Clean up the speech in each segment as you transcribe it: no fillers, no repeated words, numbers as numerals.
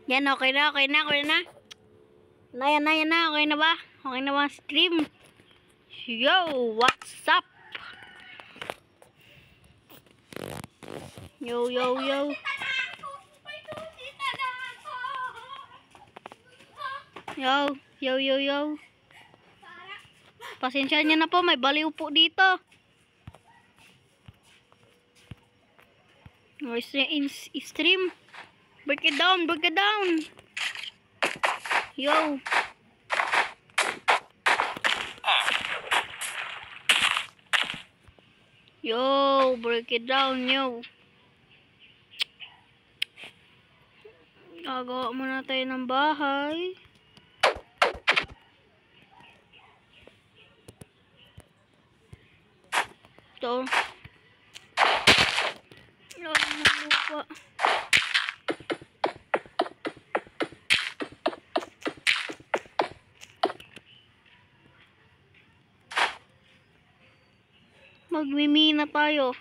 Yan, okay na. Yan na. Okay na ba? Okay na ba ang stream? Yo, what's up? Yo. Yo. Pasensya niyo na po, may baliw po dito. Stream. Break it down. Yo. Yo, break it down, yo. Gagawa muna tayo ng bahay. Ito. Lupa. Magmimina tayo.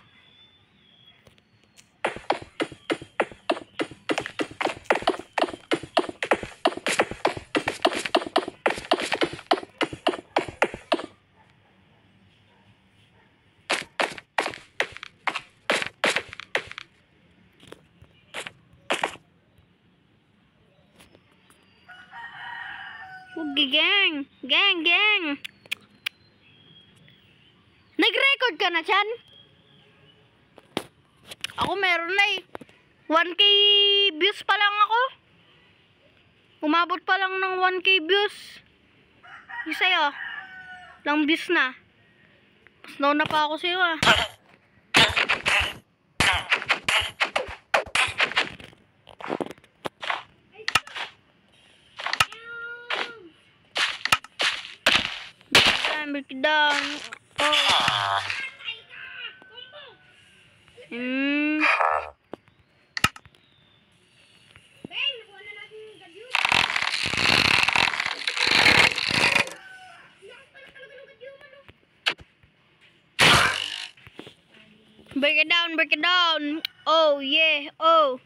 Gang. Nag-record ka na dyan? Ako meron na eh. 1K views pa lang ako. Umabot pa lang ng 1K views. Yung sa'yo, lang views na. Mas nauna pa ako sa'yo ah. Break it down. Oh. Break it down. Oh yeah. Oh.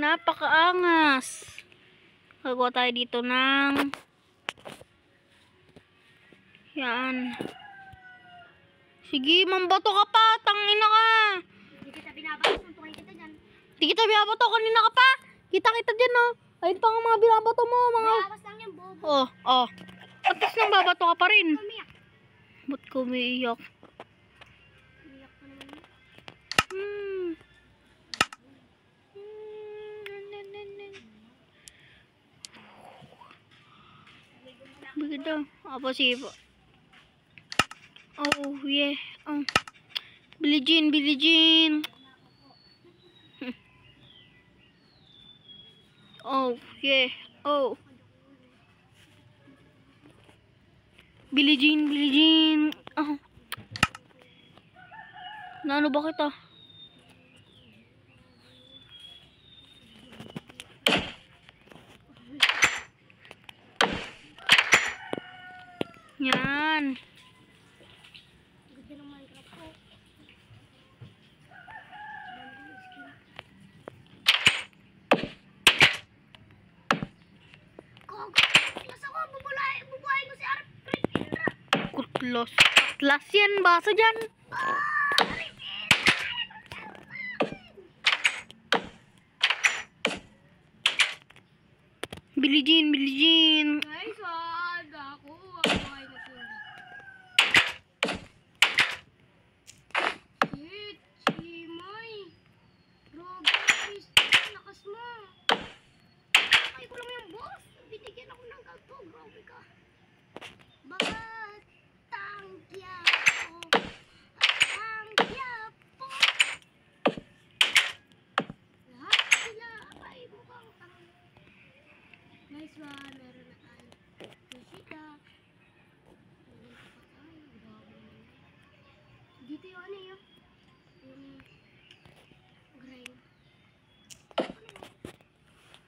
Napakaangas. Gagawa tayo dito ng yan. Sige, mambato ka pa. Tangina ka. Hindi kita binabato. Tuntukin kita dyan. Hindi kita binabato. Kanina ka pa. Kita dyan, oh. Ayun pa nga mga binabato mo. Bawas lang yan, bobo. Oh. At least nang babato ka pa rin. Umiyak. Ba't ko umiiyak? Umiyak ka naman. Begitu, apa sih Pak? Oh yeah, Billie Jean. Oh yeah, oh Billie Jean. Oh, ano ba kita? Yan. Kutlos. Atlas yan. Basa dyan. Billie Jean. Guys, ako. Nice one. Meron na tayo. Kushita. Dito yung ano yun? Yung grind.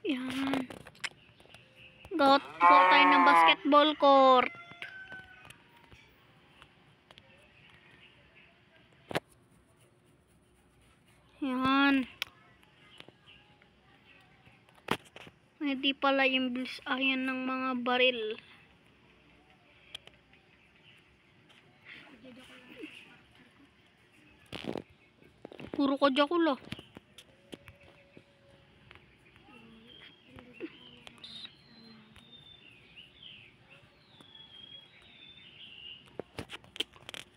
Yan. Go tayo ng basketball court. Yan. Hindi pala yung bilis ayan ng mga baril. Puro kadyakulo.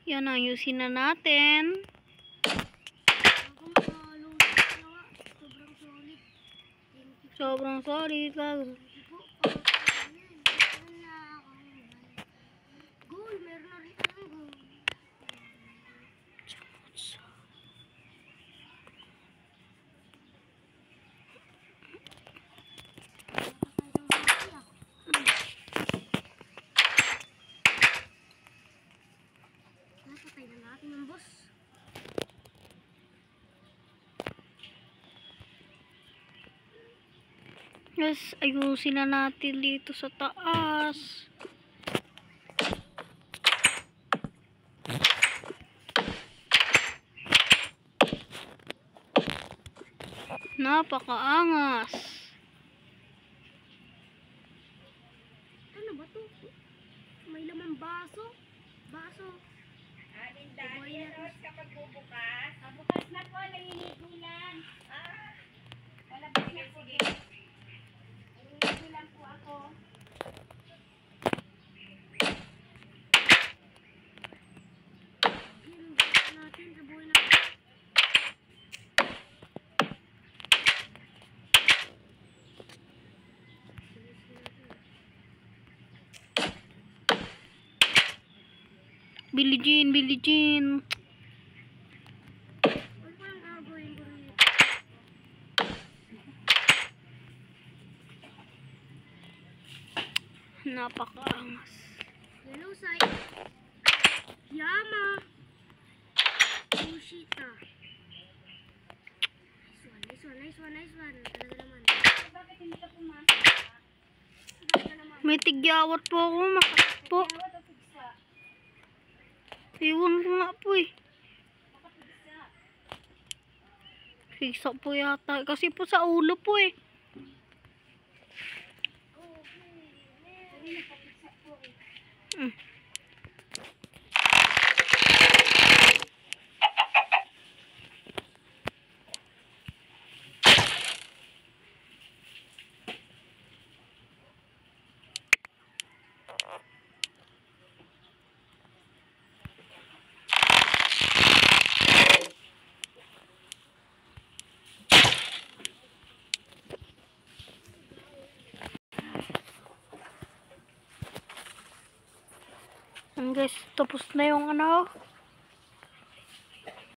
Yan, ayusin na natin. Sobrang sorry. Goal, meron na rin tayong goal. Napatay na natin ang boss. Yes, ayusin na natin dito sa taas. Napakaangas. Ano ba to? May laman baso. Baso. Bukas kapag bubukas. Bukas na po, naliligo lang. Wala ba sige. Naliligo lang po ako. Yan, baso natin sa buhay natin. Billie Jean, Billie Jean. Ano pa ang gagawin ko rin? Napakaangas. Yellow side. Yama. Kushita. Nice one, nice one, nice one, nice one. Talaga naman. Bakit hindi ka pumasok? Talaga naman. May tigyawat po ako. Makakit po. Tawad o pigsa? Iwan ko nga po eh. Baka pigsa. Fisa po yata. Kasi po sa ulo po eh. Sabi na papigsa po eh. Mm. Guys, tapos na yung ano.